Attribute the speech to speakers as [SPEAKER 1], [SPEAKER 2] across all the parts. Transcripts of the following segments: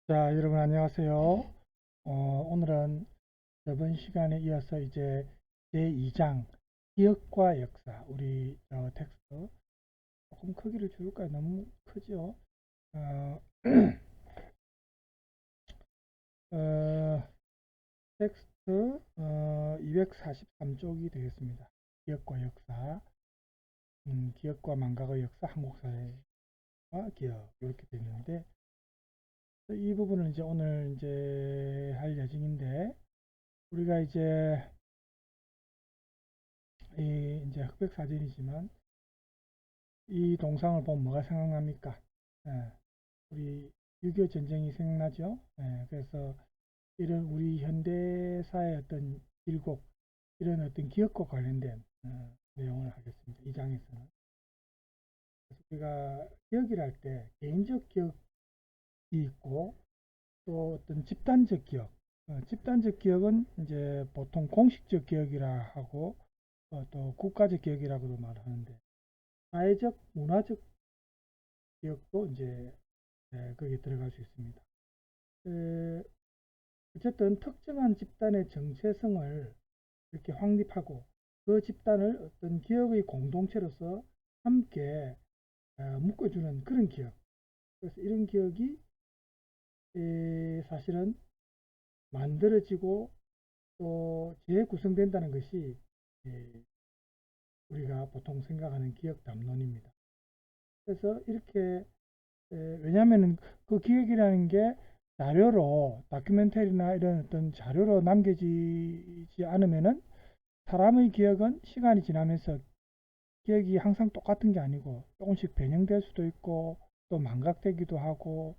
[SPEAKER 1] 자, 여러분 안녕하세요. 오늘은 저번 시간에 이어서 이제 제2장 기억과 역사 우리 텍스트 조금 크기를 줄일까요? 너무 크죠? 어, 어, 텍스트 243쪽이 되겠습니다. 기억과 역사, 기억과 망각의 역사, 한국사회와 기억 이렇게 되어 있는데 이 부분을 이제 오늘 이제 할 예정인데 우리가 이제 이 이제 흑백 사진이지만 이 동상을 보면 뭐가 생각납니까? 예, 우리 6.25 전쟁이 생각나죠? 예, 그래서 이런 우리 현대사의 어떤 길곡, 이런 어떤 기억과 관련된 내용을 하겠습니다. 이 장에서는. 그래서 우리가 기억이라 할 때 개인적 기억이 있고 또 어떤 집단적 기억, 집단적 기억은 이제 보통 공식적 기억이라 하고 또 국가적 기억이라고도 말하는데 사회적, 문화적 기억도 이제 거기에 들어갈 수 있습니다. 에, 어쨌든 특정한 집단의 정체성을 이렇게 확립하고 그 집단을 어떤 기억의 공동체로서 함께 묶어주는 그런 기억. 그래서 이런 기억이 사실은 만들어지고 또 재구성된다는 것이 우리가 보통 생각하는 기억 담론입니다. 그래서 이렇게 왜냐하면 그 기억이라는 게 자료로 다큐멘터리나 이런 어떤 자료로 남겨지지 않으면은 사람의 기억은 시간이 지나면서 기억이 항상 똑같은 게 아니고 조금씩 변형될 수도 있고 또 망각되기도 하고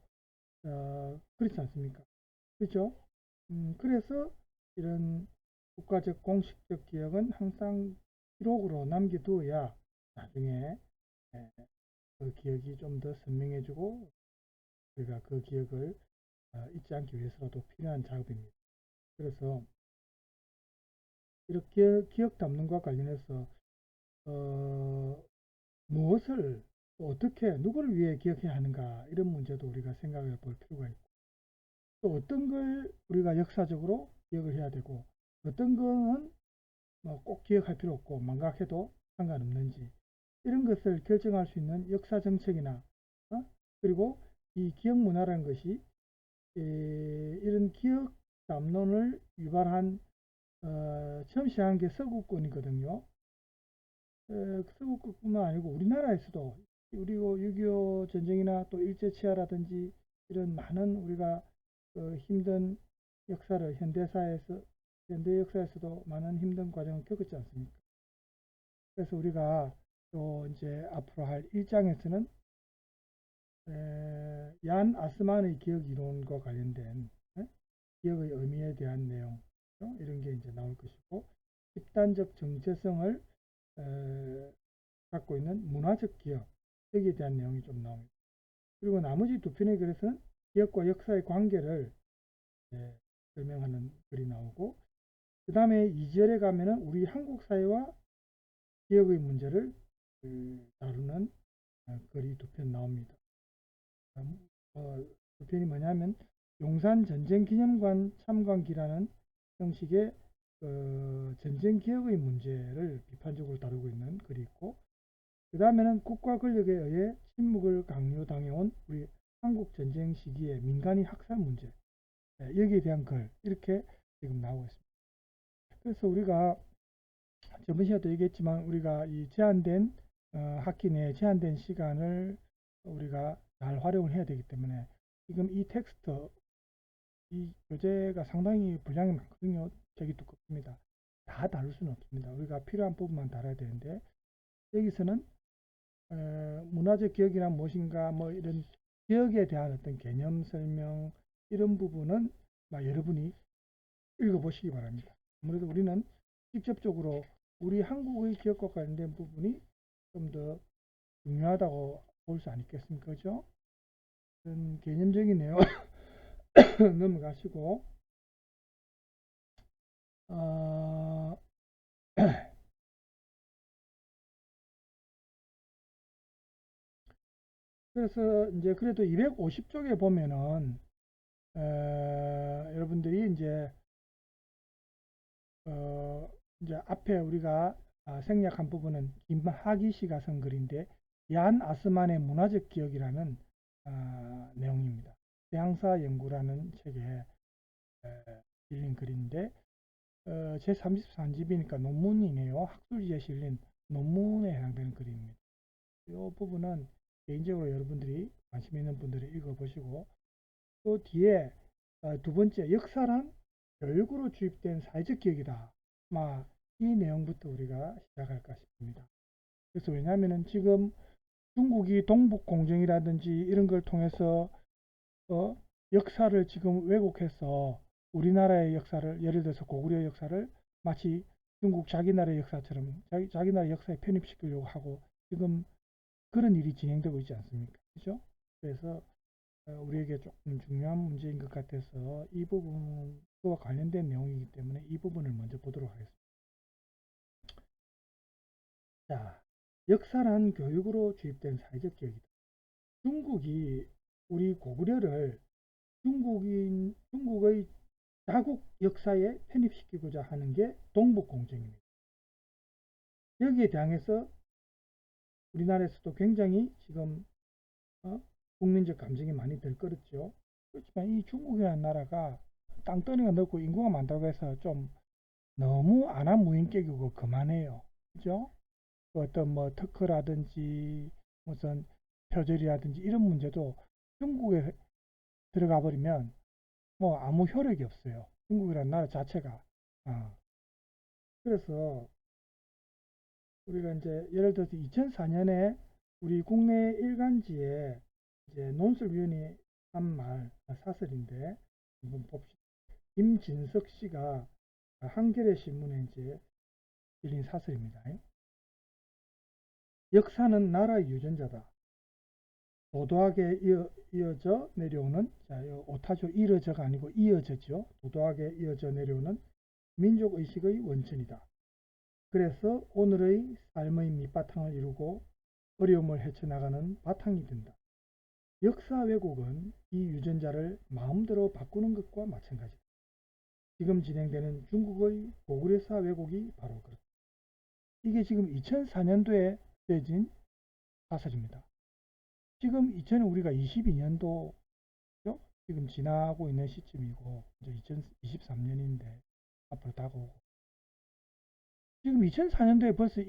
[SPEAKER 1] 그렇지 않습니까? 그렇죠? 그래서 이런 국가적 공식적 기억은 항상 기록으로 남겨두어야 나중에 에, 그 기억이 좀 더 선명해지고 우리가 그 기억을 잊지 않기 위해서라도 필요한 작업입니다. 그래서 이렇게 기억 담론과 관련해서 어, 무엇을 어떻게 누구를 위해 기억해야 하는가 이런 문제도 우리가 생각해 볼 필요가 있고 또 어떤 걸 우리가 역사적으로 기억을 해야 되고 어떤 거는 뭐꼭 기억할 필요 없고 망각해도 상관없는지 이런 것을 결정할 수 있는 역사 정책이나 그리고 이 기억 문화라는 것이 이런 기억 담론을 유발한 처음 시작한 게 서구권이거든요. 서구권뿐만 아니고 우리나라에서도 그리고 6.25 전쟁이나 또 일제치하라든지 이런 많은 우리가 힘든 역사를 현대 역사에서도 많은 힘든 과정을 겪었지 않습니까? 그래서 우리가 또 이제 앞으로 할 1장에서는 얀 아스만의 기억 이론과 관련된 기억의 의미에 대한 내용 이런 게 이제 나올 것이고 집단적 정체성을 갖고 있는 문화적 기억 여기에 대한 내용이 좀 나옵니다. 그리고 나머지 두 편의 글에서는 기억과 역사의 관계를 설명하는 글이 나오고 그 다음에 2절에 가면은 우리 한국 사회와 기억의 문제를 다루는 글이 두 편 나옵니다. 두 편이 뭐냐면 용산 전쟁기념관 참관기라는 형식의 전쟁 기억의 문제를 비판적으로 다루고 있는 글이 있고 그 다음에는 국가 권력에 의해 침묵을 강요당해온 우리 한국 전쟁 시기의 민간인 학살 문제 여기에 대한 글 이렇게 지금 나오고 있습니다. 그래서 우리가 저번 시간에도 얘기했지만 우리가 이 제한된 학기 내에 제한된 시간을 우리가 잘 활용을 해야 되기 때문에 지금 이 텍스트 이 교재가 상당히 분량이 많거든요. 책이 두껍습니다. 다 다룰 수는 없습니다. 우리가 필요한 부분만 다뤄야 되는데 여기서는 문화적 기억이란 무엇인가 뭐 이런 기억에 대한 어떤 개념 설명 이런 부분은 여러분이 읽어보시기 바랍니다. 아무래도 우리는 직접적으로 우리 한국의 기억과 관련된 부분이 좀 더 중요하다고 볼 수 아니겠습니까? 그죠? 그런 개념적인 내용 넘어가시고 어, 그래서 이제 그래도 250쪽에 보면은 여러분들이 이제 앞에 우리가 생략한 부분은 김학의 씨가 쓴 글인데 얀 아스만의 문화적 기억이라는 내용입니다. 대항사 연구라는 책에 실린 글인데 제 33집이니까 논문이네요. 학술지에 실린 논문에 해당되는 글입니다. 이 부분은 개인적으로 여러분들이 관심 있는 분들이 읽어보시고 또 뒤에 두 번째 역사란 교육으로 주입된 사회적 기억이다. 이 내용부터 우리가 시작할까 싶습니다. 그래서 왜냐하면 지금 중국이 동북공정이라든지 이런 걸 통해서 역사를 지금 왜곡해서 우리나라의 역사를 예를 들어서 고구려 역사를 마치 중국 자기 나라의 역사처럼 자기 나라 역사에 편입시키려고 하고 지금 그런 일이 진행되고 있지 않습니까? 그죠? 그래서 우리에게 조금 중요한 문제인 것 같아서 이 부분과 관련된 내용이기 때문에 이 부분을 먼저 보도록 하겠습니다. 자, 역사란 교육으로 주입된 사회적 기억이다. 중국이 우리 고구려를 중국의 자국 역사에 편입시키고자 하는 게 동북공정입니다. 여기에 대항해서 우리나라에서도 굉장히 지금 국민적 감정이 많이 들끓었죠. 그렇지만 이 중국이라는 나라가 땅덩이가 넓고 인구가 많다고 해서 좀 너무 안하무인격이고 그만해요. 그죠? 어떤 뭐 특허라든지 무슨 표절이라든지 이런 문제도 중국에 들어가 버리면 뭐 아무 효력이 없어요. 중국이라는 나라 자체가. 그래서 우리가 이제 예를 들어서 2004년에 우리 국내 일간지에 이제 논술위원이 한 말, 사설인데 한번 봅시다. 김진석 씨가 한겨레 신문에 이제 실린 사설입니다. 역사는 나라의 유전자다. 도도하게 이어져 내려오는, 자, 오타죠. 이어져가 아니고 이어져죠. 도도하게 이어져 내려오는 민족의식의 원천이다. 그래서 오늘의 삶의 밑바탕을 이루고 어려움을 헤쳐나가는 바탕이 된다. 역사 왜곡은 이 유전자를 마음대로 바꾸는 것과 마찬가지다. 지금 진행되는 중국의 고구려사 왜곡이 바로 그렇다. 이게 지금 2004년도에 쓰여진 사설입니다. 지금 우리가 22년도 지금 지나고 있는 시점이고 이제 2023년인데 앞으로 다가오고 지금 2004년도에 벌써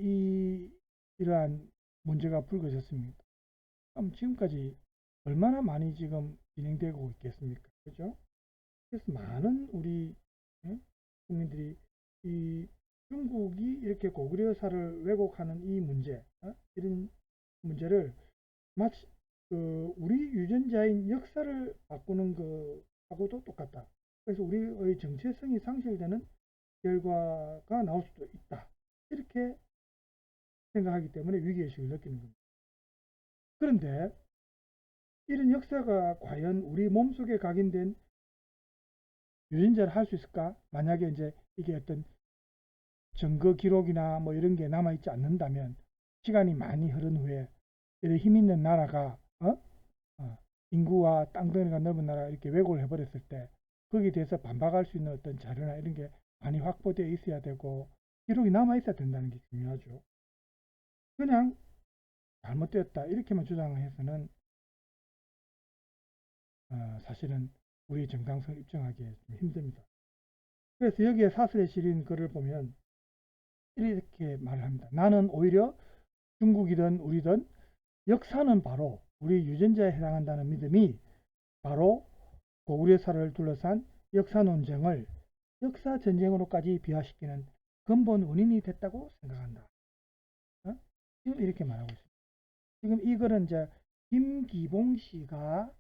[SPEAKER 1] 이러한 문제가 불거졌습니다. 그럼 지금까지 얼마나 많이 지금 진행되고 있겠습니까? 그죠? 그래서 많은 우리 국민들이 이 중국이 이렇게 고구려사를 왜곡하는 이 문제, 이런 문제를 마치 우리 유전자인 역사를 바꾸는 것하고도 똑같다. 그래서 우리의 정체성이 상실되는 결과가 나올 수도 있다. 이렇게 생각하기 때문에 위기의식을 느끼는 겁니다. 그런데 이런 역사가 과연 우리 몸속에 각인된 유전자를 할 수 있을까? 만약에 이제 이게 어떤 증거 기록이나 뭐 이런 게 남아있지 않는다면 시간이 많이 흐른 후에 이런 힘 있는 나라가 인구와 땅덩이가 넓은 나라가 이렇게 왜곡을 해버렸을 때 거기에 대해서 반박할 수 있는 어떤 자료나 이런 게 많이 확보되어 있어야 되고 기록이 남아 있어야 된다는 게 중요하죠. 그냥 잘못되었다 이렇게만 주장을 해서는 사실은 우리 정당성을 입증하기 좀 힘듭니다. 그래서 여기에 사설에 실린 글을 보면 이렇게 말을 합니다. 나는 오히려 중국이든 우리든 역사는 바로 우리 유전자에 해당한다는 믿음이 바로 고구려사를 둘러싼 역사 논쟁을 역사 전쟁으로까지 비화시키는 근본 원인이 됐다고 생각한다. 지금 이렇게 말하고 있습니다. 지금 이 글은 이제 김기봉 씨가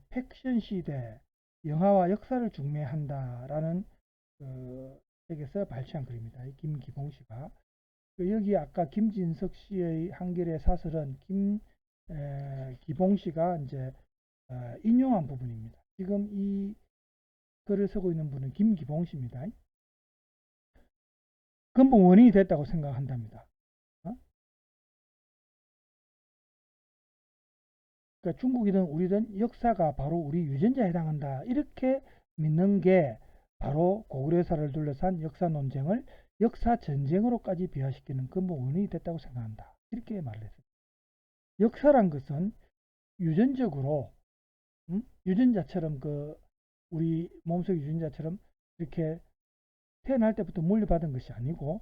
[SPEAKER 1] 팩션 시대 영화와 역사를 중매한다라는 책에서 발췌한 글입니다. 김기봉 씨가 여기 아까 김진석 씨의 한겨레 사설은 기봉 씨가 이제 인용한 부분입니다. 지금 이 글을 쓰고 있는 분은 김기봉 씨입니다. 근본 원인이 됐다고 생각한답니다. 그러니까 중국이든 우리든 역사가 바로 우리 유전자에 해당한다. 이렇게 믿는 게 바로 고구려사를 둘러싼 역사 논쟁을 역사 전쟁으로까지 비화시키는 근본 원인이 됐다고 생각한다. 이렇게 말을 했어요. 역사란 것은 유전적으로 유전자처럼 우리 몸속 유전자처럼 이렇게 태어날 때부터 물려받은 것이 아니고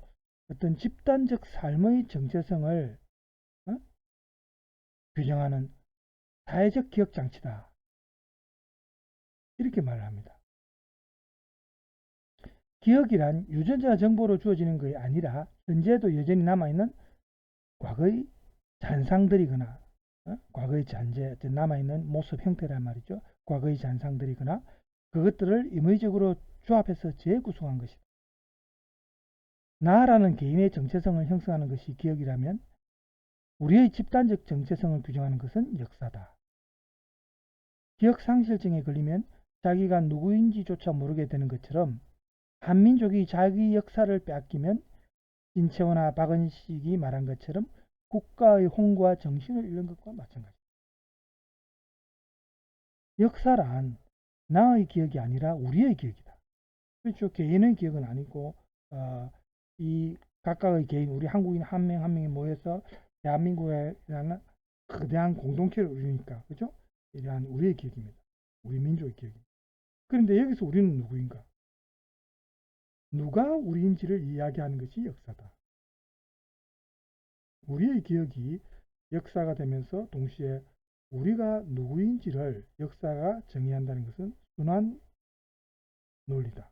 [SPEAKER 1] 어떤 집단적 삶의 정체성을 규정하는 사회적 기억 장치다. 이렇게 말을 합니다. 기억이란 유전자 정보로 주어지는 것이 아니라 현재도 여전히 남아있는 과거의 잔상들이거나 과거의 잔재, 남아있는 모습 형태란 말이죠. 과거의 잔상들이거나 그것들을 임의적으로 조합해서 재구성한 것이다. 나라는 개인의 정체성을 형성하는 것이 기억이라면 우리의 집단적 정체성을 규정하는 것은 역사다. 기억상실증에 걸리면 자기가 누구인지조차 모르게 되는 것처럼 한민족이 자기 역사를 빼앗기면 진채호나 박은식이 말한 것처럼 국가의 홍구와 정신을 잃는 것과 마찬가지다. 역사란 나의 기억이 아니라 우리의 기억이다. 그렇죠. 개인의 기억은 아니고 이 각각의 개인, 우리 한국인 한 명 한 명이 모여서 대한민국이라는 거대한 공동체를 이루니까, 그죠? 이러한 우리의 기억입니다. 우리 민족의 기억입니다. 그런데 여기서 우리는 누구인가? 누가 우리인지를 이야기하는 것이 역사다. 우리의 기억이 역사가 되면서 동시에 우리가 누구인지를 역사가 정의한다는 것은 순환 논리다.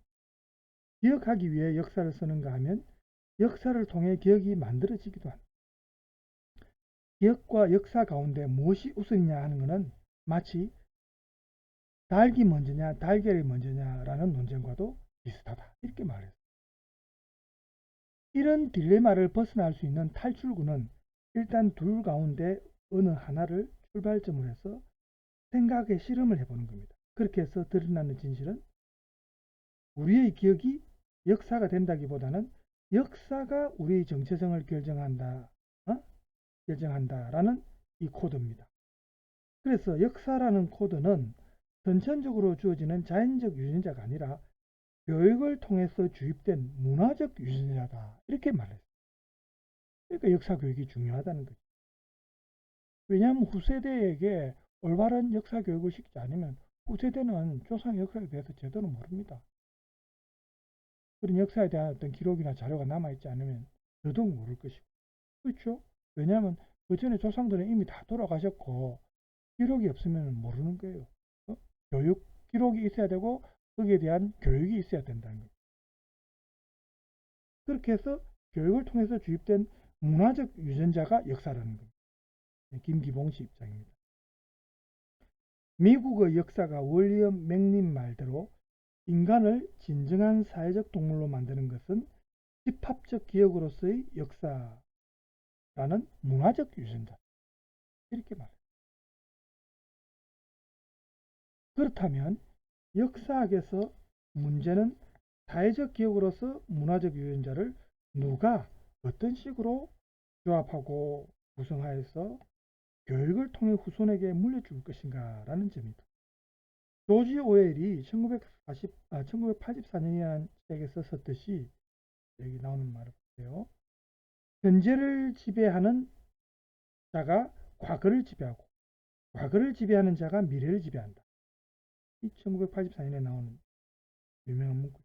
[SPEAKER 1] 기억하기 위해 역사를 쓰는가 하면 역사를 통해 기억이 만들어지기도 한다. 기억과 역사 가운데 무엇이 우선이냐 하는 것은 마치 닭이 먼저냐 달걀이 먼저냐라는 논쟁과도 비슷하다. 이렇게 말했습니다. 이런 딜레마를 벗어날 수 있는 탈출구는 일단 둘 가운데 어느 하나를 출발점으로 해서 생각의 실험을 해보는 겁니다. 그렇게 해서 드러나는 진실은 우리의 기억이 역사가 된다기보다는 역사가 우리의 정체성을 결정한다라는 이 코드입니다. 그래서 역사라는 코드는 선천적으로 주어지는 자연적 유전자가 아니라 교육을 통해서 주입된 문화적 유전자다. 이렇게 말했어요. 그러니까 역사 교육이 중요하다는 거죠. 왜냐하면 후세대에게 올바른 역사 교육을 시키지 않으면 후세대는 조상의 역사에 대해서 제대로 모릅니다. 그런 역사에 대한 어떤 기록이나 자료가 남아있지 않으면 더더욱 모를 것이고. 그렇죠? 왜냐하면 그 전에 조상들은 이미 다 돌아가셨고 기록이 없으면 모르는 거예요. 교육 기록이 있어야 되고 거기에 대한 교육이 있어야 된다는 거예요. 그렇게 해서 교육을 통해서 주입된 문화적 유전자가 역사라는 겁니다. 김기봉 씨 입장입니다. 미국의 역사가 윌리엄 맥린 말대로 인간을 진정한 사회적 동물로 만드는 것은 집합적 기억으로서의 역사라는 문화적 유전자. 이렇게 말해요. 그렇다면 역사학에서 문제는 사회적 기억으로서 문화적 유전자를 누가 어떤 식으로 조합하고 구성하여서 교육을 통해 후손에게 물려줄 것인가 라는 점입니다. 조지 오웰이 1984년이라는 책에서 썼듯이 여기 나오는 말을 보세요. 현재를 지배하는 자가 과거를 지배하고 과거를 지배하는 자가 미래를 지배한다. 이 1984년에 나오는 유명한 문구.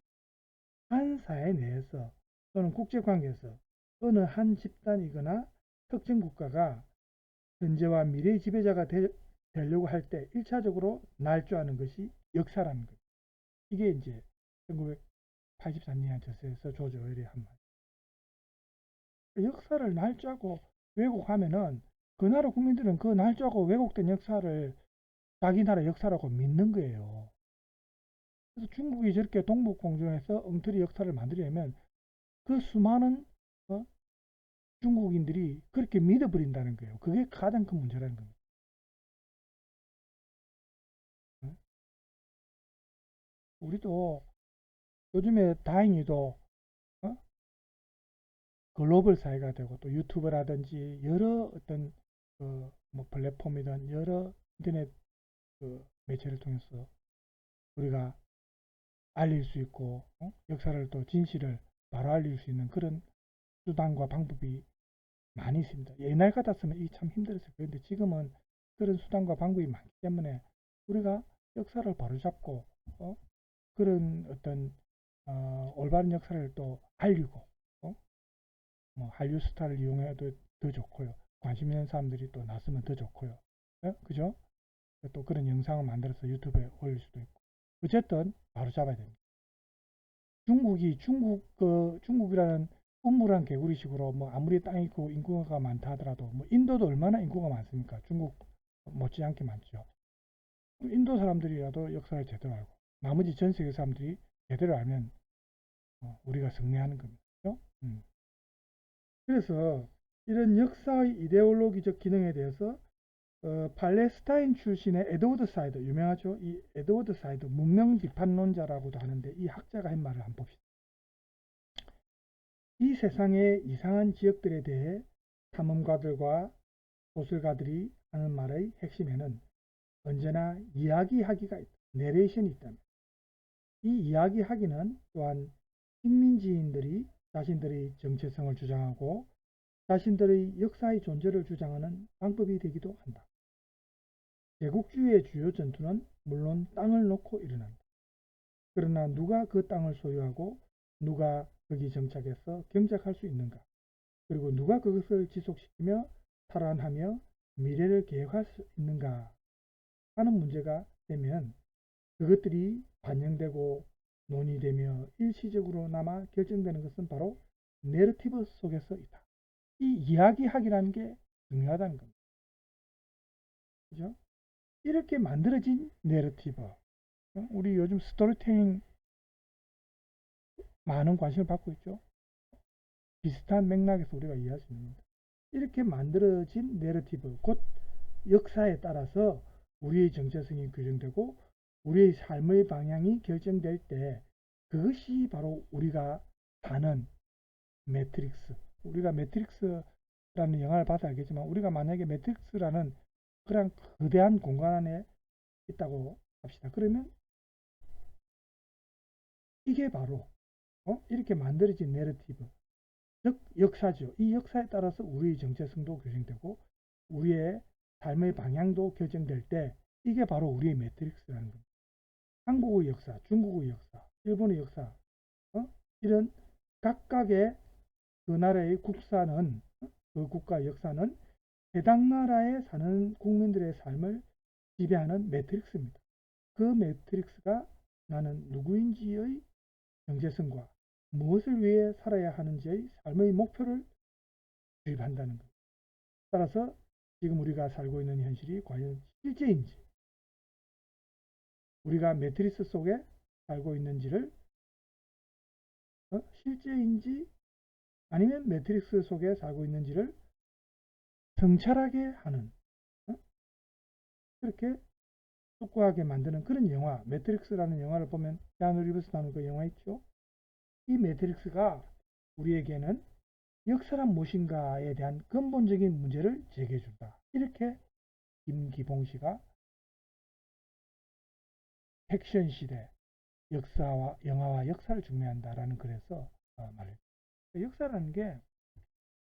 [SPEAKER 1] 한 사회 내에서 또는 국제관계에서 어느 한 집단이거나 특정 국가가 현재와 미래의 지배자가 되려고 할 때 1차적으로 날조하는 것이 역사라는 거예요. 이게 이제 1984년 저서에서 조지 오웰이 한 말. 역사를 날조하고 왜곡하면은 그 나라 국민들은 그 날조하고 왜곡된 역사를 자기 나라 역사라고 믿는 거예요. 그래서 중국이 저렇게 동북공정에서 엉터리 역사를 만들려면 그 수많은 중국인들이 그렇게 믿어버린다는 거예요. 그게 가장 큰 문제라는 겁니다. 우리도 요즘에 다행히도 글로벌 사회가 되고 또 유튜브라든지 여러 어떤 뭐 플랫폼이든 여러 인터넷 그 매체를 통해서 우리가 알릴 수 있고 역사를 또 진실을 바로 알릴 수 있는 그런 수단과 방법이 많이 있습니다. 옛날 같았으면 이 참 힘들었어요. 그런데 지금은 그런 수단과 방법이 많기 때문에 우리가 역사를 바로잡고 그런 어떤 올바른 역사를 또 알리고 뭐 한류 스타를 이용해도 더 좋고요. 관심 있는 사람들이 또 나서면 더 좋고요. 그죠? 또 그런 영상을 만들어서 유튜브에 올릴 수도 있고. 어쨌든 바로 잡아야 됩니다. 중국이라는 음물한 개구리식으로 뭐 아무리 땅이 있고 인구가 많다 하더라도 뭐 인도도 얼마나 인구가 많습니까? 중국 못지않게 많죠. 인도 사람들이라도 역사를 제대로 알고 나머지 전 세계 사람들이 제대로 알면 우리가 승리하는 겁니다. 그렇죠? 그래서 이런 역사의 이데올로기적 기능에 대해서 팔레스타인 출신의 에드워드 사이드 유명하죠. 이 에드워드 사이드 문명 비판론자라고도 하는데 이 학자가 한 말을 한번 봅시다. 이 세상의 이상한 지역들에 대해 탐험가들과 소설가들이 하는 말의 핵심에는 언제나 이야기하기가 있다. 내레이션이 있다면 이 이야기하기는 또한 식민지인들이 자신들의 정체성을 주장하고 자신들의 역사의 존재를 주장하는 방법이 되기도 한다. 제국주의의 주요 전투는 물론 땅을 놓고 일어난다. 그러나 누가 그 땅을 소유하고 누가 거기 정착해서 경작할 수 있는가? 그리고 누가 그것을 지속시키며 탈환하며 미래를 계획할 수 있는가 하는 문제가 되면 그것들이 반영되고 논의되며 일시적으로나마 결정되는 것은 바로 내러티브 속에서 있다. 이 이야기하기라는 게 중요하다는 겁니다. 그죠? 이렇게 만들어진 내러티브. 우리 요즘 스토리텔링 많은 관심을 받고 있죠. 비슷한 맥락에서 우리가 이해할 수 있는 겁니다. 이렇게 만들어진 내러티브, 곧 역사에 따라서 우리의 정체성이 규정되고 우리의 삶의 방향이 결정될 때 그것이 바로 우리가 사는 매트릭스. 우리가 매트릭스라는 영화를 봐서 알겠지만 우리가 만약에 매트릭스라는 그런 거대한 공간 안에 있다고 합시다. 그러면 이게 바로 이렇게 만들어진 내러티브, 즉 역사죠. 이 역사에 따라서 우리의 정체성도 결정되고 우리의 삶의 방향도 결정될 때 이게 바로 우리의 매트릭스라는 겁니다. 한국의 역사, 중국의 역사, 일본의 역사, 이런 각각의 그 나라의 국사는 그 국가의 역사는 해당 나라에 사는 국민들의 삶을 지배하는 매트릭스입니다. 그 매트릭스가 나는 누구인지의 정체성과 무엇을 위해 살아야 하는지의 삶의 목표를 주입한다는 것. 따라서 지금 우리가 살고 있는 현실이 과연 실제인지, 우리가 매트리스 속에 살고 있는지를 실제인지 아니면 매트릭스 속에 살고 있는지를 성찰하게 하는 그렇게 확고하게 만드는 그런 영화, 매트릭스라는 영화를 보면 키아누 리브스 나오는 그 영화 있죠. 이 매트릭스가 우리에게는 역사란 무엇인가에 대한 근본적인 문제를 제기해 준다. 이렇게 김기봉 씨가 팩션 시대 역사와 영화와 역사를 중매한다라는 글에서 말해요. 역사라는 게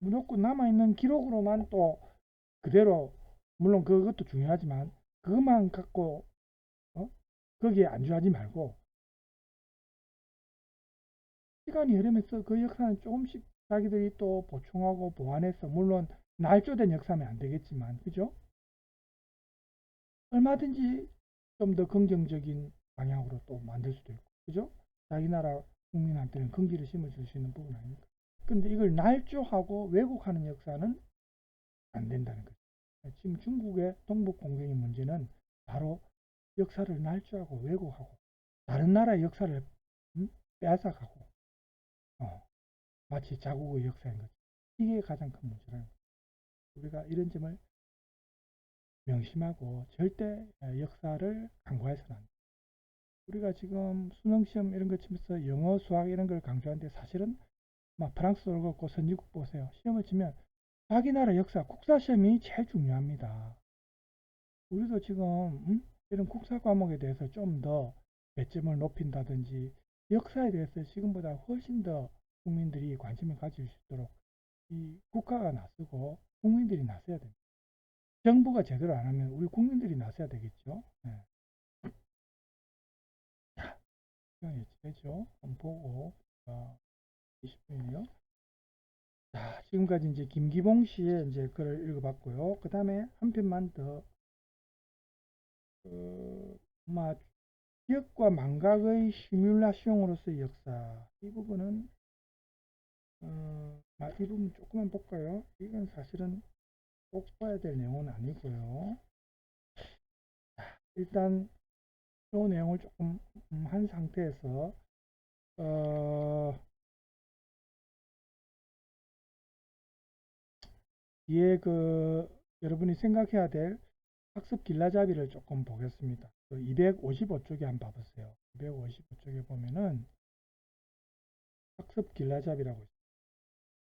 [SPEAKER 1] 무조건 남아있는 기록으로만 또 그대로 물론 그것도 중요하지만 그것만 갖고 거기에 안주하지 말고 시간이 흐르면서 그 역사는 조금씩 자기들이 또 보충하고 보완해서 물론 날조된 역사면 안 되겠지만 그죠? 얼마든지 좀 더 긍정적인 방향으로 또 만들 수도 있고 그죠? 자기 나라 국민한테는 긍지를 심어줄 수 있는 부분 아닙니까? 근데 이걸 날조하고 왜곡하는 역사는 안 된다는 거죠. 지금 중국의 동북 공격의 문제는 바로 역사를 날조하고 왜곡하고 다른 나라의 역사를 빼앗아가고 마치 자국의 역사인 거죠. 이게 가장 큰 문제라는 거죠. 우리가 이런 점을 명심하고 절대 역사를 간과해서는 안 돼요. 우리가 지금 수능시험 이런 거 치면서 영어, 수학 이런 걸 강조하는데 사실은 막 프랑스어를 갖고 선진국 보세요. 시험을 치면 자기 나라 역사, 국사시험이 제일 중요합니다. 우리도 지금 이런 국사 과목에 대해서 좀 더 배점을 높인다든지 역사에 대해서 지금보다 훨씬 더 국민들이 관심을 가질 수 있도록 이 국가가 나서고 국민들이 나서야 됩니다. 정부가 제대로 안 하면 우리 국민들이 나서야 되겠죠. 네. 자, 시간 예측되죠? 한번 보고 20분이네요. 자, 지금까지 이제 김기봉 씨의 이제 글을 읽어봤고요. 그 다음에 한 편만 더 아마 기억과 망각의 시뮬라시옹으로서의 역사 이 부분은 이 부분 조금만 볼까요? 이건 사실은 꼭 봐야 될 내용은 아니고요. 자, 일단 이 내용을 조금 한 상태에서 뒤에 여러분이 생각해야 될 학습 길라잡이를 조금 보겠습니다. 255쪽에 한번 봐보세요. 255쪽에 보면은 학습 길라잡이라고 있습니다.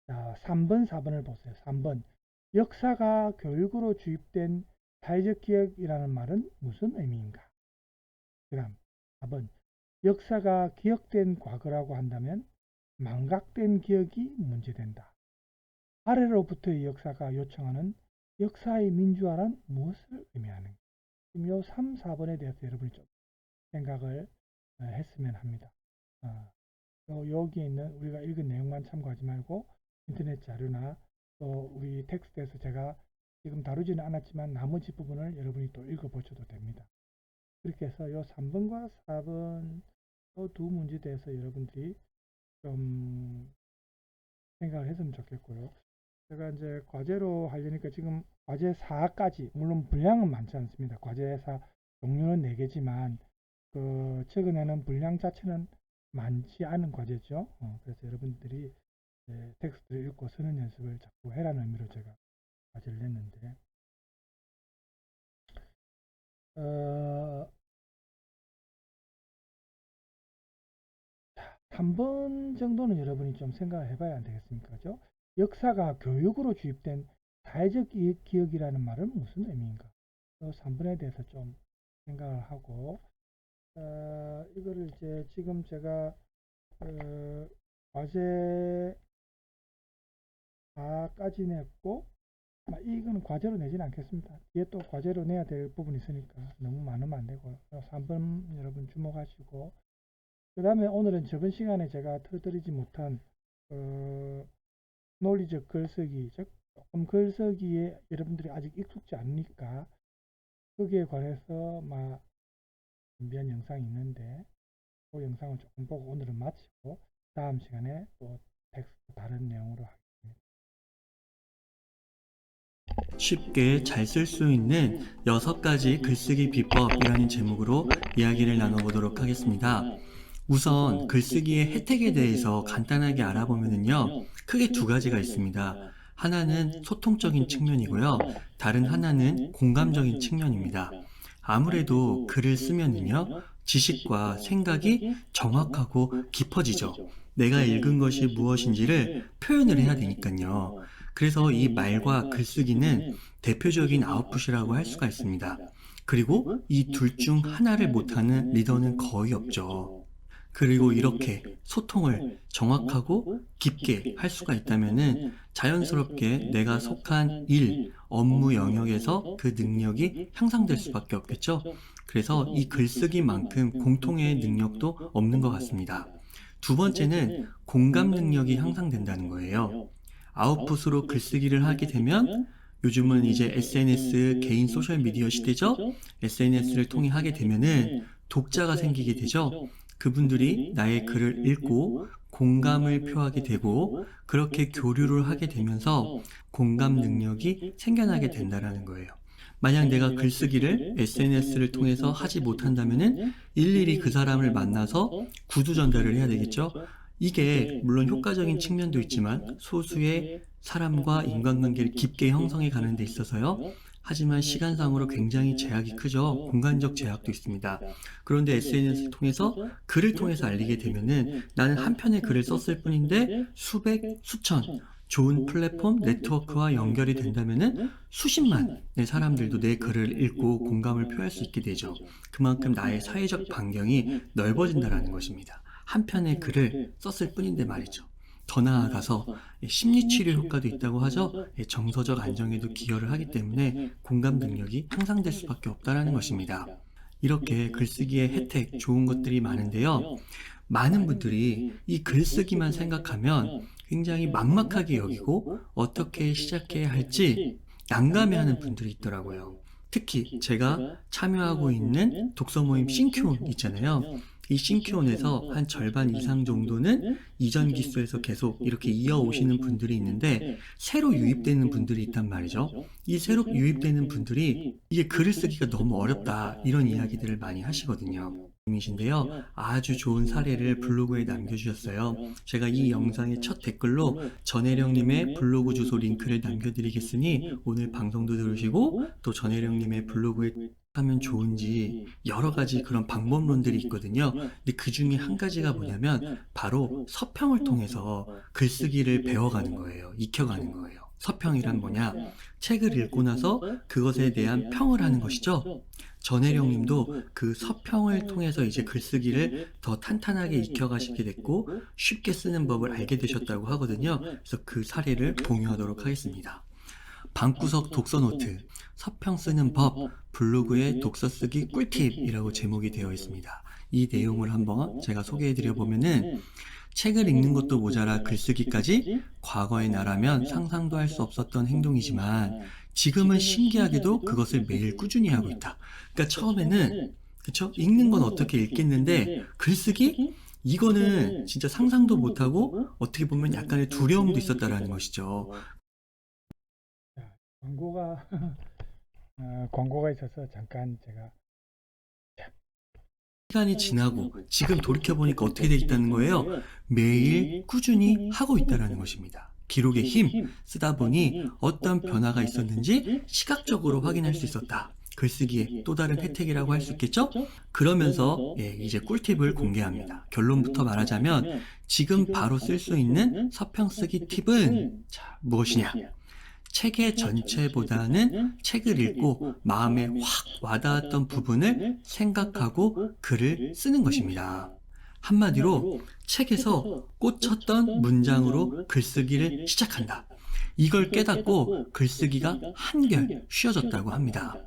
[SPEAKER 1] 자, 3번, 4번을 보세요. 3번. 역사가 교육으로 주입된 사회적 기억이라는 말은 무슨 의미인가? 그 다음 4번. 역사가 기억된 과거라고 한다면 망각된 기억이 문제된다. 아래로부터의 역사가 요청하는 역사의 민주화란 무엇을 의미하는가? 지금 요 3, 4번에 대해서 여러분이 좀 생각을 했으면 합니다. 여기에 있는 우리가 읽은 내용만 참고하지 말고 인터넷 자료나 또 우리 텍스트에서 제가 지금 다루지는 않았지만 나머지 부분을 여러분이 또 읽어보셔도 됩니다. 그렇게 해서 요 3번과 4번 두 문제에 대해서 여러분들이 좀 생각을 했으면 좋겠고요. 제가 이제 과제로 하려니까 지금 과제 4까지 물론 분량은 많지 않습니다. 과제 4 종류는 4개지만 최근에는 분량 자체는 많지 않은 과제죠. 그래서 여러분들이 텍스트를 읽고 쓰는 연습을 자꾸 해라는 의미로 제가 과제를 냈는데 3번 정도는 여러분이 좀 생각을 해봐야 안 되겠습니까? 그죠? 역사가 교육으로 주입된 사회적 기억이라는 말은 무슨 의미인가? 3번에 대해서 좀 생각을 하고 이거를 이제 지금 제가 과제 4까지 냈고 이건 과제로 내지는 않겠습니다. 뒤에 또 과제로 내야 될 부분이 있으니까 너무 많으면 안 되고요. 3번 여러분 주목하시고 그 다음에 오늘은 저번 시간에 제가 틀어드리지 못한 논리적 글쓰기, 즉 조금 글쓰기에 여러분들이 아직 익숙지 않으니까 거기에 관해서 준비한 영상이 있는데 그 영상을 조금 보고 오늘은 마치고 다음 시간에 또 텍스트 다른 내용으로 하겠습니다.
[SPEAKER 2] 쉽게 잘 쓸 수 있는 6가지 글쓰기 비법이라는 제목으로 이야기를 나눠보도록 하겠습니다. 우선 글쓰기의 혜택에 대해서 간단하게 알아보면요, 크게 2가지가 있습니다. 하나는 소통적인 측면이고요, 다른 하나는 공감적인 측면입니다. 아무래도 글을 쓰면은요, 지식과 생각이 정확하고 깊어지죠. 내가 읽은 것이 무엇인지를 표현을 해야 되니까요. 그래서 이 말과 글쓰기는 대표적인 아웃풋이라고 할 수가 있습니다. 그리고 이 둘 중 하나를 못하는 리더는 거의 없죠. 그리고 이렇게 소통을 정확하고 깊게 할 수가 있다면은 자연스럽게 내가 속한 일, 업무 영역에서 그 능력이 향상될 수밖에 없겠죠. 그래서 이 글쓰기만큼 공통의 능력도 없는 것 같습니다. 2번째는 공감 능력이 향상된다는 거예요. 아웃풋으로 글쓰기를 하게 되면 요즘은 이제 SNS 개인 소셜미디어 시대죠. SNS를 통해 하게 되면은 독자가 생기게 되죠. 그분들이 나의 글을 읽고 공감을 표하게 되고 그렇게 교류를 하게 되면서 공감 능력이 생겨나게 된다는 거예요. 만약 내가 글쓰기를 SNS를 통해서 하지 못한다면은 일일이 그 사람을 만나서 구두 전달을 해야 되겠죠. 이게 물론 효과적인 측면도 있지만 소수의 사람과 인간관계를 깊게 형성해 가는 데 있어서요. 하지만 시간상으로 굉장히 제약이 크죠. 공간적 제약도 있습니다. 그런데 SNS를 통해서 글을 통해서 알리게 되면은 나는 한 편의 글을 썼을 뿐인데 수백, 수천, 좋은 플랫폼 네트워크와 연결이 된다면은 수십만의 사람들도 내 글을 읽고 공감을 표할 수 있게 되죠. 그만큼 나의 사회적 반경이 넓어진다는 것입니다. 한 편의 글을 썼을 뿐인데 말이죠. 더 나아가서 심리치료 효과도 있다고 하죠. 정서적 안정에도 기여를 하기 때문에 공감 능력이 향상될 수밖에 없다는 것입니다. 이렇게 글쓰기의 혜택, 좋은 것들이 많은데요. 많은 분들이 이 글쓰기만 생각하면 굉장히 막막하게 여기고 어떻게 시작해야 할지 난감해하는 분들이 있더라고요. 특히 제가 참여하고 있는 독서 모임 싱큐온 있잖아요. 이 싱큐온에서 한 절반 이상 정도는 이전 기수에서 계속 이렇게 이어오시는 분들이 있는데 새로 유입되는 분들이 있단 말이죠. 이 새로 유입되는 분들이 이게 글을 쓰기가 너무 어렵다 이런 이야기들을 많이 하시거든요. 이신데요. 아주 좋은 사례를 블로그에 남겨주셨어요. 제가 이 영상의 첫 댓글로 전혜령님의 블로그 주소 링크를 남겨드리겠으니 오늘 방송도 들으시고 또 전혜령님의 블로그에 하면 좋은지 여러 가지 그런 방법론들이 있거든요. 근데 그 중에 한 가지가 뭐냐면 바로 서평을 통해서 글쓰기를 배워가는 거예요. 익혀가는 거예요. 서평이란 뭐냐? 책을 읽고 나서 그것에 대한 평을 하는 것이죠. 전혜령 님도 그 서평을 통해서 이제 글쓰기를 더 탄탄하게 익혀가시게 됐고 쉽게 쓰는 법을 알게 되셨다고 하거든요. 그래서 그 사례를 공유하도록 하겠습니다. 방구석 독서노트, 서평 쓰는 법, 블로그의 독서 쓰기 꿀팁이라고 제목이 되어 있습니다. 이 내용을 한번 제가 소개해 드려 보면은 책을 읽는 것도 모자라 글쓰기까지 과거의 나라면 상상도 할 수 없었던 행동이지만 지금은 신기하게도 그것을 매일 꾸준히 하고 있다. 그러니까 처음에는 그쵸? 읽는 건 어떻게 읽겠는데 글쓰기? 이거는 진짜 상상도 못하고 어떻게 보면 약간의 두려움도 있었다라는 것이죠.
[SPEAKER 1] 광고가 광고가 있어서 잠깐 제가
[SPEAKER 2] 시간이 지나고 지금 돌이켜보니까 어떻게 돼 있다는 거예요? 매일 꾸준히 하고 있다는 것입니다. 기록의 힘 쓰다 보니 어떤 변화가 있었는지 시각적으로 확인할 수 있었다. 글쓰기의 또 다른 혜택이라고 할 수 있겠죠? 그러면서 이제 꿀팁을 공개합니다. 결론부터 말하자면 지금 바로 쓸 수 있는 서평 쓰기 팁은 무엇이냐? 책의 전체보다는 책을 읽고 마음에 확 와닿았던 부분을 생각하고 글을 쓰는 것입니다. 한마디로 책에서 꽂혔던 문장으로 글쓰기를 시작한다. 이걸 깨닫고 글쓰기가 한결 쉬워졌다고 합니다.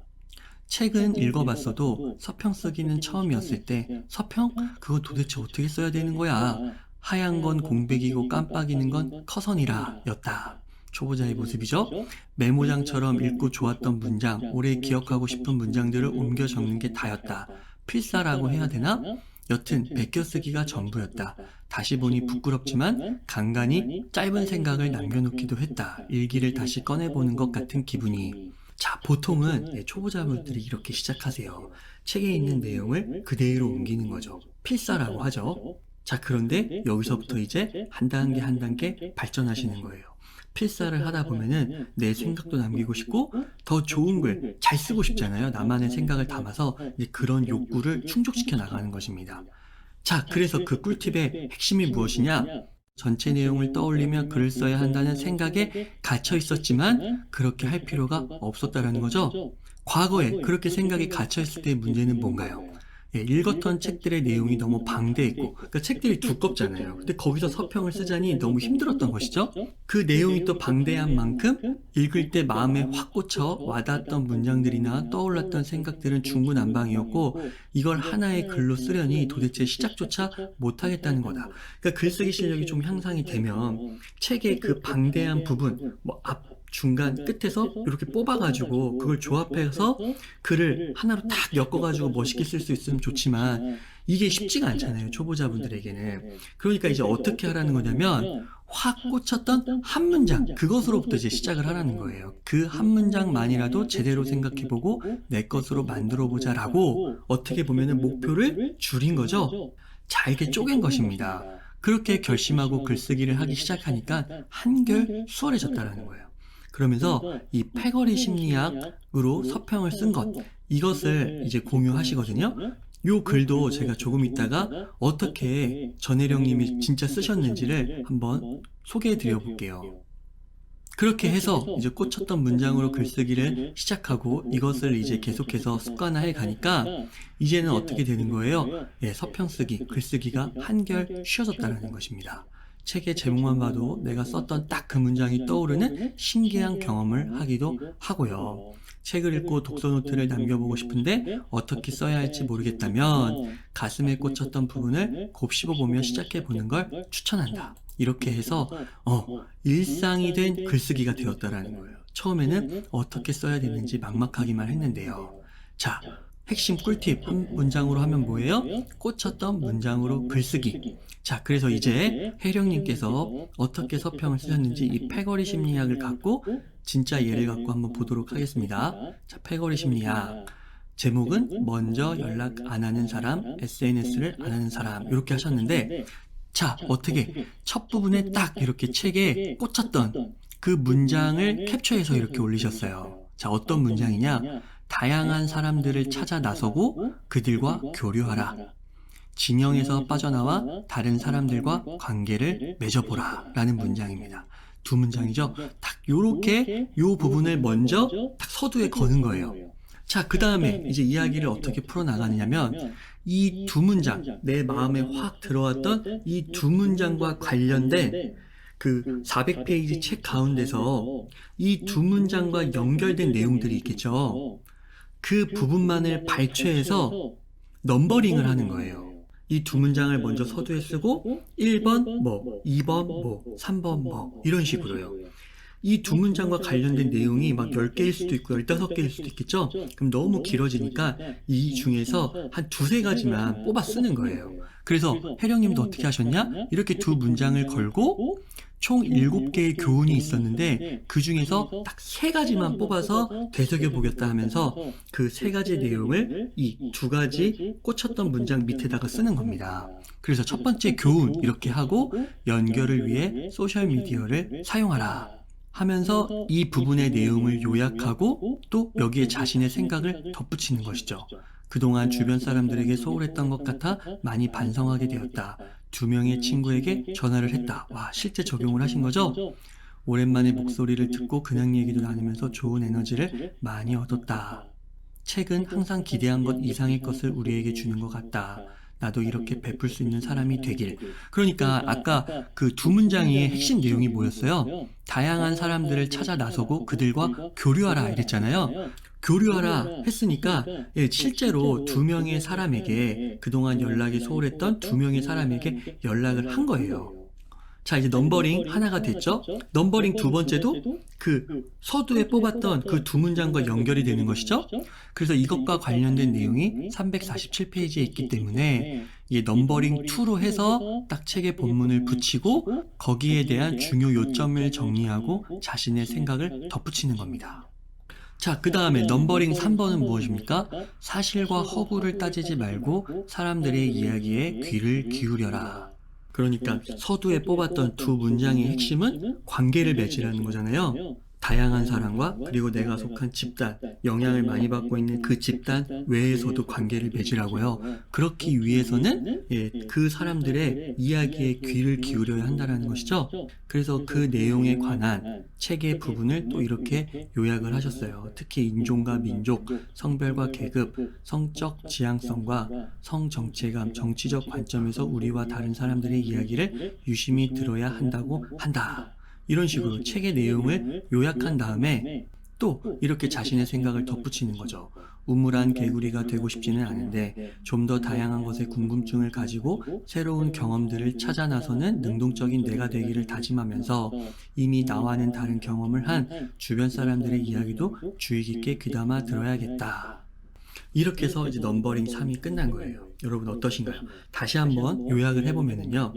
[SPEAKER 2] 책은 읽어봤어도 서평 쓰기는 처음이었을 때 서평? 그거 도대체 어떻게 써야 되는 거야? 하얀 건 공백이고 깜빡이는 건 커선이라 였다. 초보자의 모습이죠. 메모장처럼 읽고 좋았던 문장, 오래 기억하고 싶은 문장들을 옮겨 적는 게 다였다. 필사라고 해야 되나? 여튼 베껴쓰기가 전부였다. 다시 보니 부끄럽지만 간간히 짧은 생각을 남겨놓기도 했다. 일기를 다시 꺼내보는 것 같은 기분이. 자, 보통은 초보자분들이 이렇게 시작하세요. 책에 있는 내용을 그대로 옮기는 거죠. 필사라고 하죠. 자, 그런데 여기서부터 이제 한 단계 한 단계 발전하시는 거예요. 필사를 하다 보면은 내 생각도 남기고 싶고 더 좋은 글 잘 쓰고 싶잖아요. 나만의 생각을 담아서 이제 그런 욕구를 충족시켜 나가는 것입니다. 자, 그래서 그 꿀팁의 핵심이 무엇이냐? 전체 내용을 떠올리며 글을 써야 한다는 생각에 갇혀 있었지만 그렇게 할 필요가 없었다라는 거죠. 과거에 그렇게 생각이 갇혀 있을 때의 문제는 뭔가요? 읽었던 책들의 내용이 너무 방대했고, 그러니까 책들이 두껍잖아요. 근데 거기서 서평을 쓰자니 너무 힘들었던 것이죠. 그 내용이 또 방대한 만큼 읽을 때 마음에 확 꽂혀 와닿았던 문장들이나 떠올랐던 생각들은 중구난방이었고, 이걸 하나의 글로 쓰려니 도대체 시작조차 못하겠다는 거다. 그러니까 글쓰기 실력이 좀 향상이 되면 책의 그 방대한 부분, 중간 끝에서 이렇게 뽑아가지고 그걸 조합해서 글을 하나로 딱 엮어가지고 멋있게 쓸 수 있으면 좋지만 이게 쉽지가 않잖아요, 초보자분들에게는. 그러니까 이제 어떻게 하라는 거냐면 확 꽂혔던 한 문장, 그것으로부터 이제 시작을 하라는 거예요. 그 한 문장만이라도 제대로 생각해보고 내 것으로 만들어보자 라고 어떻게 보면은 목표를 줄인 거죠. 잘게 쪼갠 것입니다. 그렇게 결심하고 글쓰기를 하기 시작하니까 한결 수월해졌다는 거예요. 그러면서 이 패거리 심리학으로 서평을 쓴 것, 이것을 이제 공유하시거든요. 요 글도 제가 조금 있다가 어떻게 전혜령 님이 진짜 쓰셨는지를 한번 소개해 드려 볼게요. 그렇게 해서 이제 꽂혔던 문장으로 글쓰기를 시작하고 이것을 이제 계속해서 습관화해 가니까 이제는 어떻게 되는 거예요? 예, 서평 쓰기, 글쓰기가 한결 쉬워졌다는 것입니다. 책의 제목만 봐도 내가 썼던 딱 그 문장이 떠오르는 신기한 경험을 하기도 하고요. 책을 읽고 독서 노트를 남겨보고 싶은데 어떻게 써야 할지 모르겠다면 가슴에 꽂혔던 부분을 곱씹어보며 시작해보는 걸 추천한다. 이렇게 해서 일상이 된 글쓰기가 되었다라는 거예요. 처음에는 어떻게 써야 되는지 막막하기만 했는데요. 자, 핵심 꿀팁 한 문장으로 하면 뭐예요? 꽂혔던 문장으로 글쓰기. 자, 그래서 이제 혜령님께서 어떻게 서평을 쓰셨는지 이 패거리 심리학을 갖고 진짜 예를 갖고 한번 보도록 하겠습니다. 자, 패거리 심리학. 제목은 먼저 연락 안 하는 사람, SNS를 안 하는 사람 이렇게 하셨는데 자, 어떻게 첫 부분에 딱 이렇게 책에 꽂혔던 그 문장을 캡처해서 이렇게 올리셨어요. 자, 어떤 문장이냐? 다양한 사람들을 찾아 나서고 그들과 교류하라. 진영에서 빠져나와 다른 사람들과 관계를 맺어보라 라는 문장입니다. 두 문장이죠. 딱 요렇게 요 부분을 먼저 딱 서두에 거는 거예요. 자, 그 다음에 이제 이야기를 어떻게 풀어나가느냐면 이 두 문장, 내 마음에 확 들어왔던 이 두 문장과 관련된 그 400페이지 책 가운데서 이 두 문장과 연결된 내용들이 있겠죠. 그 부분만을 발췌해서 넘버링을 하는 거예요. 이 두 문장을 먼저 서두에 쓰고 1번 뭐, 2번 뭐, 3번 뭐 이런 식으로요. 이 두 문장과 관련된 내용이 막 10개일 수도 있고 15개일 수도 있겠죠? 그럼 너무 길어지니까 이 중에서 한 두세 가지만 뽑아 쓰는 거예요. 그래서 혜령님도 어떻게 하셨냐? 이렇게 두 문장을 걸고 총 7개의 교훈이 있었는데 그 중에서 딱 3가지만 뽑아서 되새겨보겠다 하면서 그 3가지 내용을 이 2가지 꽂혔던 문장 밑에다가 쓰는 겁니다. 그래서 첫 번째 교훈 이렇게 하고 연결을 위해 소셜미디어를 사용하라 하면서 이 부분의 내용을 요약하고 또 여기에 자신의 생각을 덧붙이는 것이죠. 그동안 주변 사람들에게 소홀했던 것 같아 많이 반성하게 되었다. 2명의 친구에게 전화를 했다. 와, 실제 적용을 하신 거죠? 오랜만에 목소리를 듣고 그냥 얘기도 나누면서 좋은 에너지를 많이 얻었다. 책은 항상 기대한 것 이상의 것을 우리에게 주는 것 같다. 나도 이렇게 베풀 수 있는 사람이 되길. 그러니까 아까 그 두 문장의 핵심 내용이 뭐였어요? 다양한 사람들을 찾아 나서고 그들과 교류하라 이랬잖아요. 교류하라 했으니까 실제로 2명의 사람에게 그동안 연락이 소홀했던 2명의 사람에게 연락을 한 거예요. 자, 이제 넘버링 하나가 됐죠? 넘버링 두 번째도 그 서두에 뽑았던 그 두 문장과 연결이 되는 것이죠? 그래서 이것과 관련된 내용이 347페이지에 있기 때문에 이 넘버링 2로 해서 딱 책의 본문을 붙이고 거기에 대한 중요 요점을 정리하고 자신의 생각을 덧붙이는 겁니다. 자, 그 다음에 넘버링 3번은 무엇입니까? 사실과 허구를 따지지 말고 사람들의 이야기에 귀를 기울여라. 그러니까 서두에 뽑았던 두 문장의 핵심은 관계를 맺으라는 거잖아요. 다양한 사람과 그리고 내가 속한 집단, 영향을 많이 받고 있는 그 집단 외에서도 관계를 맺으라고요. 그렇기 위해서는 그 사람들의 이야기에 귀를 기울여야 한다는 것이죠. 그래서 그 내용에 관한 책의 부분을 또 이렇게 요약을 하셨어요. 특히 인종과 민족, 성별과 계급, 성적 지향성과 성정체감, 정치적 관점에서 우리와 다른 사람들의 이야기를 유심히 들어야 한다고 한다. 이런 식으로 책의 내용을 요약한 다음에 또 이렇게 자신의 생각을 덧붙이는 거죠. 우물한 개구리가 되고 싶지는 않은데 좀 더 다양한 것에 궁금증을 가지고 새로운 경험들을 찾아 나서는 능동적인 내가 되기를 다짐하면서 이미 나와는 다른 경험을 한 주변 사람들의 이야기도 주의 깊게 귀담아 들어야겠다. 이렇게 해서 이제 넘버링 3이 끝난 거예요. 여러분 어떠신가요? 다시 한번 요약을 해보면요.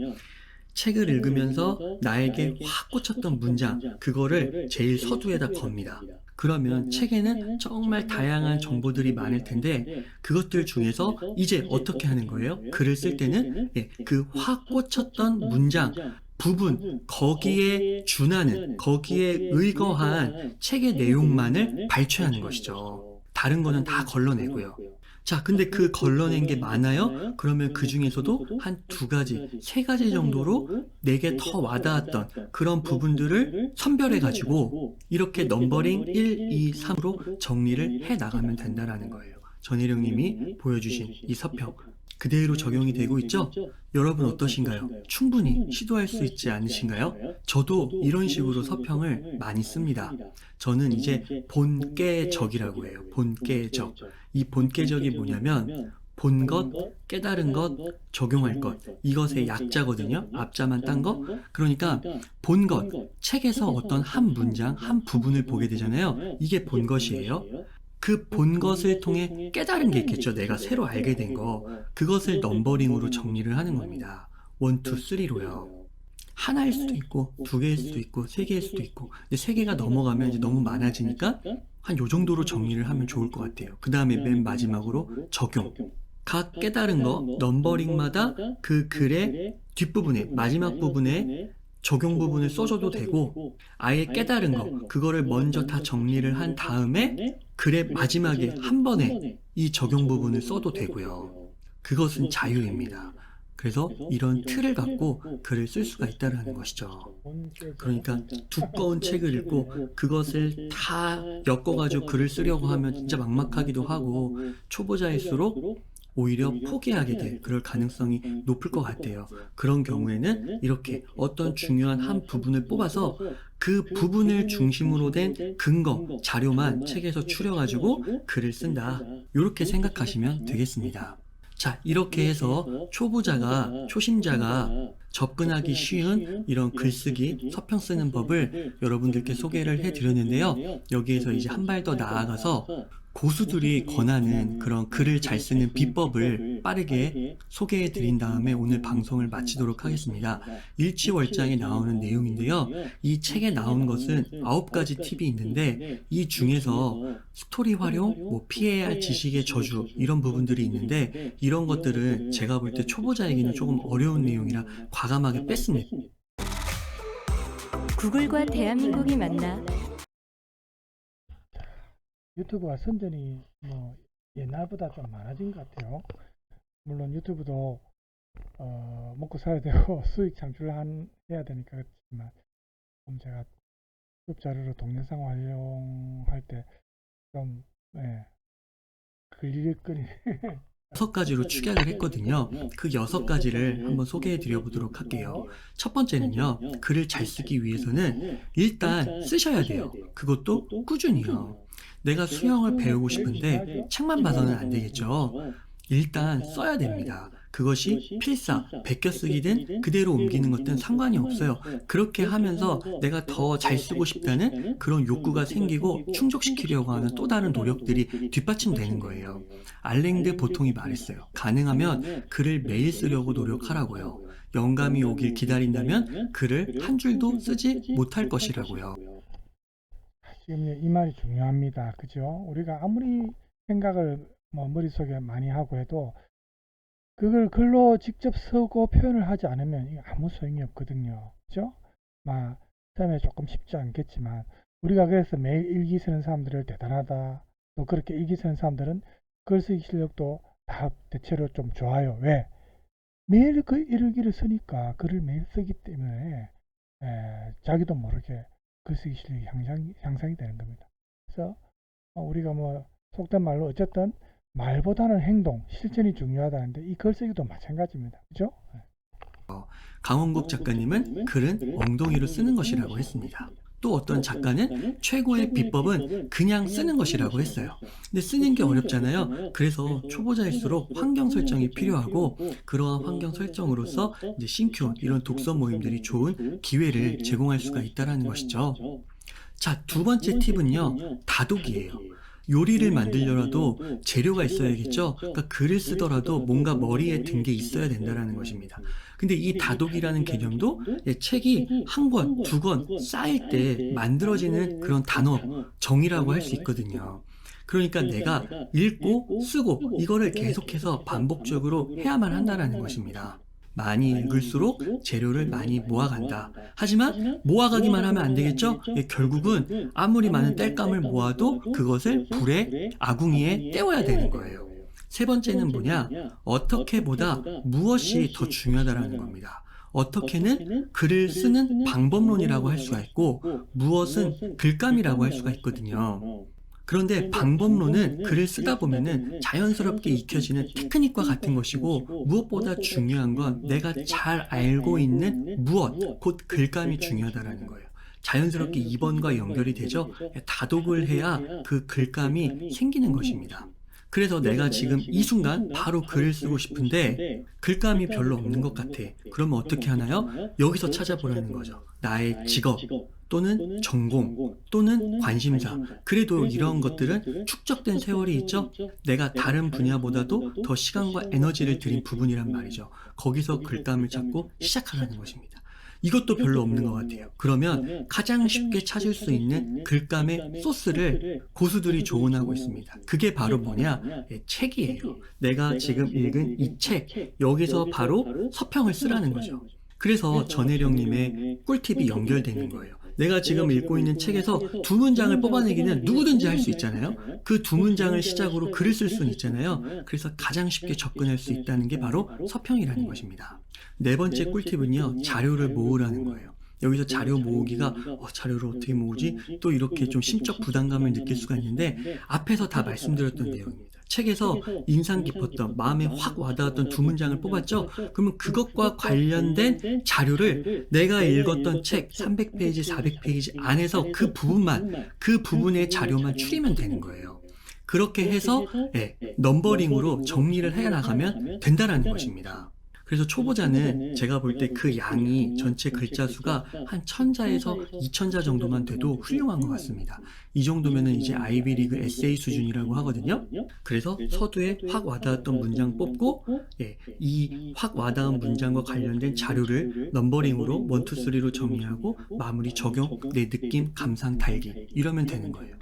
[SPEAKER 2] 책을 읽으면서 나에게 확 꽂혔던 문장, 그거를 제일 서두에다 겁니다. 그러면 책에는 정말 다양한 정보들이 많을 텐데 그것들 중에서 이제 어떻게 하는 거예요? 글을 쓸 때는 그 확 꽂혔던 문장, 부분, 거기에 준하는, 거기에 의거한 책의 내용만을 발췌하는 것이죠. 다른 거는 다 걸러내고요. 자, 근데 그 걸러낸 게 많아요? 그러면 그 중에서도 한 2가지, 3가지 정도로 내게 더 와닿았던 그런 부분들을 선별해가지고 이렇게 넘버링 1, 2, 3으로 정리를 해 나가면 된다라는 거예요. 전혜령님이 보여주신 이 서평. 그대로 적용이 되고 있죠? 여러분 어떠신가요? 충분히 시도할 수 있지 않으신가요? 저도 이런 식으로 서평을 많이 씁니다. 저는 이제 본깨적이라고 해요. 본깨적. 이 본깨적이 뭐냐면 본 것, 깨달은 것, 적용할 것. 이것의 약자거든요. 앞자만 딴 거. 그러니까 본 것, 책에서 어떤 한 문장, 한 부분을 보게 되잖아요. 이게 본 것이에요. 그 본 것을 통해 깨달은 게 있겠죠. 내가 새로 알게 된 거. 그것을 넘버링으로 정리를 하는 겁니다. 1, 2, 3로요. 하나일 수도 있고, 2개일 수도 있고, 3개일 수도 있고. 근데 3개가 넘어가면 이제 너무 많아지니까 한 요 정도로 정리를 하면 좋을 것 같아요. 그 다음에 맨 마지막으로 적용. 각 깨달은 거, 넘버링마다 그 글의 뒷부분에, 마지막 부분에 적용 부분을 써줘도 되고, 아예 깨달은 거, 그거를 먼저 다 정리를 한 다음에 글의 마지막에 한 번에 이 적용 부분을 써도 되고요. 그것은 자유입니다. 그래서 이런 틀을 갖고 글을 쓸 수가 있다는 것이죠. 그러니까 두꺼운 책을 읽고 그것을 다 엮어가지고 글을 쓰려고 하면 진짜 막막하기도 하고, 초보자일수록 오히려 포기하게 될 그럴 가능성이 높을 것 같아요. 그런 경우에는 이렇게 어떤 중요한 한 부분을 뽑아서 그 부분을 중심으로 된 근거, 자료만 책에서 추려가지고 글을 쓴다. 이렇게 생각하시면 되겠습니다. 자, 이렇게 해서 초보자가, 초심자가 접근하기 쉬운 이런 글쓰기, 서평 쓰는 법을 여러분들께 소개를 해드렸는데요. 여기에서 이제 한 발 더 나아가서 고수들이 권하는 그런 글을 잘 쓰는 비법을 빠르게 소개해 드린 다음에 오늘 방송을 마치도록 하겠습니다. 일치월장에 나오는 내용인데요. 이 책에 나온 것은 9가지 팁이 있는데 이 중에서 스토리 활용, 피해야 할 지식의 저주 이런 부분들이 있는데 이런 것들은 제가 볼 때 초보자에게는 조금 어려운 내용이라 과감하게 뺐습니다.
[SPEAKER 3] 구글과 대한민국이 만나
[SPEAKER 1] 유튜브가 선전이 뭐 옛날보다 좀 많아진 것 같아요. 물론 유튜브도 먹고 살아야 되고 수익 창출해야 되니까 그렇지만 좀 제가 유튜브 자료로 동영상 활용할 때 좀 걸리거리
[SPEAKER 2] 6가지로 축약을 했거든요. 그 6가지를 한번 소개해 드려 보도록 할게요. 첫 번째는요, 글을 잘 쓰기 위해서는 일단 쓰셔야 돼요. 그것도 꾸준히요. 내가 수영을 배우고 싶은데 책만 봐서는 안 되겠죠. 일단 써야 됩니다. 그것이 필사, 베껴쓰기든 그대로 옮기는 것든 상관이 없어요. 그렇게 하면서 내가 더 잘 쓰고 싶다는 그런 욕구가 생기고 충족시키려고 하는 또 다른 노력들이 뒷받침되는 거예요. 알랭드 보통이 말했어요. 가능하면 글을 매일 쓰려고 노력하라고요. 영감이 오길 기다린다면 글을 한 줄도 쓰지 못할 것이라고요.
[SPEAKER 1] 지금 이 말이 중요합니다. 그죠? 우리가 아무리 생각을 머릿속에 많이 하고 해도 그걸 글로 직접 쓰고 표현을 하지 않으면 이게 아무 소용이 없거든요. 그죠? 처음에 조금 쉽지 않겠지만 우리가 그래서 매일 일기 쓰는 사람들을 대단하다. 또 그렇게 일기 쓰는 사람들은 글쓰기 실력도 다 대체로 좀 좋아요. 왜? 매일 그 일기를 쓰니까 글을 매일 쓰기 때문에 자기도 모르게 글쓰기 실력이 향상이 되는 겁니다. 그래서 우리가 속된 말로 어쨌든 말보다는 행동, 실천이 중요하다는데 이 글쓰기도 마찬가지입니다. 그죠?
[SPEAKER 2] 강원국 작가님은 글은 엉덩이로 쓰는 것이라고 했습니다. 또 어떤 작가는 최고의 비법은 그냥 쓰는 것이라고 했어요. 근데 쓰는 게 어렵잖아요. 그래서 초보자일수록 환경 설정이 필요하고 그러한 환경 설정으로서 이제 싱큐 이런 독서 모임들이 좋은 기회를 제공할 수가 있다는 것이죠. 자, 2번째 팁은요, 다독이에요. 요리를 만들려라도 재료가 있어야겠죠. 그러니까 글을 쓰더라도 뭔가 머리에 든 게 있어야 된다는 것입니다. 근데 이 다독이라는 개념도 책이 1권, 2권 쌓일 때 만들어지는 그런 단어, 정이라고 할 수 있거든요. 그러니까 내가 읽고 쓰고 이거를 계속해서 반복적으로 해야만 한다는 것입니다. 많이 읽을수록 재료를 많이 모아간다. 하지만 모아가기만 하면 안 되겠죠? 결국은 아무리 많은 땔감을 모아도 그것을 불에, 아궁이에 때워야 되는 거예요. 세 번째는 뭐냐? 어떻게보다 무엇이 더 중요하다라는 겁니다. 어떻게는 글을 쓰는 방법론이라고 할 수가 있고, 무엇은 글감이라고 할 수가 있거든요. 그런데 방법론은 글을 쓰다 보면은 자연스럽게 익혀지는 테크닉과 같은 것이고, 무엇보다 중요한 건 내가 잘 알고 있는 무엇, 곧 글감이 중요하다라는 거예요. 자연스럽게 2번과 연결이 되죠. 다독을 해야 그 글감이 생기는 것입니다. 그래서 내가 지금 이 순간 바로 글을 쓰고 싶은데 글감이 별로 없는 것 같아. 그러면 어떻게 하나요? 여기서 찾아보라는 거죠. 나의 직업 또는 전공 또는 관심사. 그래도 이런 것들은 축적된 세월이 있죠. 내가 다른 분야보다도 더 시간과 에너지를 들인 부분이란 말이죠. 거기서 글감을 찾고 시작하라는 것입니다. 이것도 별로 없는 것 같아요. 그러면 가장 쉽게 찾을 수 있는 글감의 소스를 고수들이 조언하고 있습니다. 그게 바로 뭐냐? 책이에요. 내가 지금 읽은 이 책, 여기서 바로 서평을 쓰라는 거죠. 그래서 전혜령님의 꿀팁이 연결되는 거예요. 내가 지금 읽고 있는 책에서 두 문장을 뽑아내기는 누구든지 할 수 있잖아요. 그 두 문장을 시작으로 글을 쓸 수는 있잖아요. 그래서 가장 쉽게 접근할 수 있다는 게 바로 서평이라는 것입니다. 네 번째 꿀팁은요, 자료를 모으라는 거예요. 여기서 자료 모으기가 자료를 어떻게 모으지? 또 이렇게 좀 심적 부담감을 느낄 수가 있는데 앞에서 다 말씀드렸던 내용입니다. 책에서 인상 깊었던, 마음에 확 와닿았던 두 문장을 뽑았죠? 그러면 그것과 관련된 자료를 내가 읽었던 책 300페이지, 400페이지 안에서 그 부분만, 그 부분의 자료만 추리면 되는 거예요. 그렇게 해서 넘버링으로 정리를 해 나가면 된다는 것입니다. 그래서 초보자는 제가 볼 때 그 양이 전체 글자 수가 한 1000자에서 2000자 정도만 돼도 훌륭한 것 같습니다. 이 정도면은 이제 아이비리그 에세이 수준이라고 하거든요. 그래서 서두에 확 와닿았던 문장 뽑고, 이 확 와닿은 문장과 관련된 자료를 넘버링으로 1, 2, 3로 정리하고 마무리 적용, 내 느낌, 감상, 달기 이러면 되는 거예요.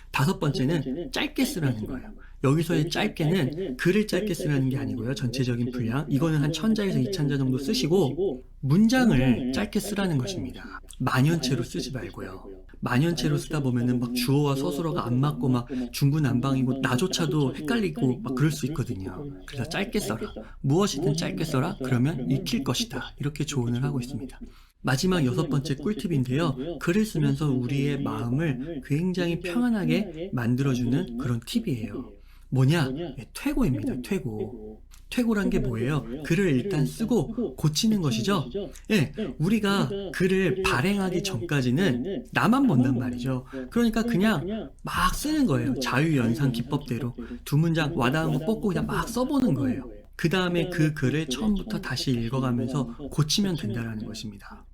[SPEAKER 2] 다섯 번째는 짧게 쓰라는 거예요. 여기서의 짧게는 글을 짧게 쓰라는 게 아니고요. 전체적인 분량. 이거는 한 1000자에서 2000자 정도 쓰시고 문장을 짧게 쓰라는 것입니다. 만연체로 쓰지 말고요. 만연체로 쓰다 보면은 막 주어와 서술어가 안 맞고 막 중구난방이고 나조차도 헷갈리고 막 그럴 수 있거든요. 그래서 짧게 써라. 무엇이든 짧게 써라. 그러면 익힐 것이다. 이렇게 조언을 하고 있습니다. 마지막 6번째 꿀팁인데요. 글을 쓰면서 우리의 마음을 굉장히 평안하게 만들어주는 그런 팁이에요. 뭐냐? 퇴고입니다. 퇴고. 퇴고란 게 뭐예요? 글을 일단 쓰고 고치는 것이죠. 우리가 글을 발행하기 전까지는 나만 본단 말이죠. 그러니까 그냥 막 쓰는 거예요. 자유연상 기법대로. 두 문장 와닿은 거 뽑고 그냥 막 써보는 거예요. 그 다음에 그 글을 처음부터 다시 읽어가면서 고치면 된다는 것입니다.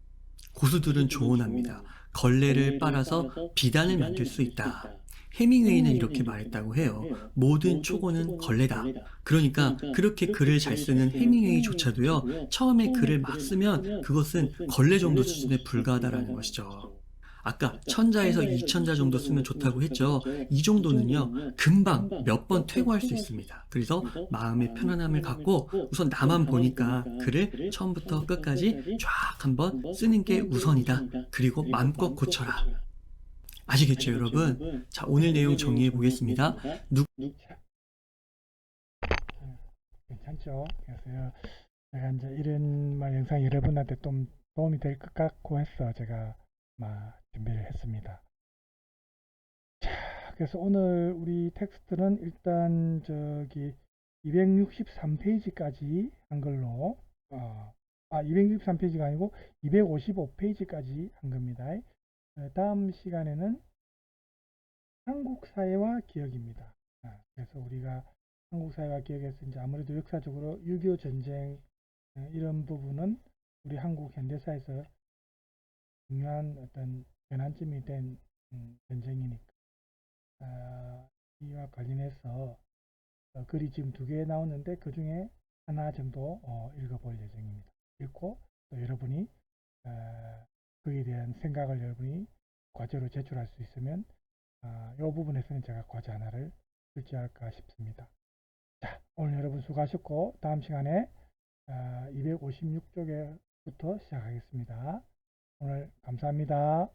[SPEAKER 2] 고수들은 조언합니다. 걸레를 빨아서 비단을 만들 수 있다. 해밍웨이는 이렇게 말했다고 해요. 모든 초고는 걸레다. 그러니까 그렇게 글을 잘 쓰는 해밍웨이조차도요, 처음에 글을 막 쓰면 그것은 걸레 정도 수준에 불과하다라는 것이죠. 아까 1000자에서 2000자 정도 쓰면 좋다고 했죠. 이 정도는요, 금방 몇 번 퇴고할 수 있습니다. 그래서 마음의 편안함을 갖고 우선 나만 보니까 글을 처음부터 끝까지 쫙 한번 쓰는 게 우선이다. 그리고 마음껏 고쳐라. 아시겠죠, 여러분? 자, 오늘 내용 정리해 보겠습니다.
[SPEAKER 1] 괜찮죠? 그래서 제가 이제 이런 영상 여러분한테 좀 도움이 될 것 같고 해서 제가 준비를 했습니다. 자, 그래서 오늘 우리 텍스트는 일단 263페이지까지 한 걸로 263페이지가 아니고 255페이지까지 한 겁니다. 다음 시간에는 한국 사회와 기억입니다. 그래서 우리가 한국 사회와 기억에서 이제 아무래도 역사적으로 6.25 전쟁 이런 부분은 우리 한국 현대사에서 중요한 어떤 변환점이 된 전쟁이니까 이와 관련해서 글이 지금 2개 나오는데 그 중에 하나 정도 읽어볼 예정입니다. 읽고 또 여러분이 거기에 대한 생각을 여러분이 과제로 제출할 수 있으면 이 부분에서는 제가 과제 하나를 출제할까 싶습니다. 자, 오늘 여러분 수고하셨고 다음 시간에 256쪽에부터 시작하겠습니다. 오늘 감사합니다.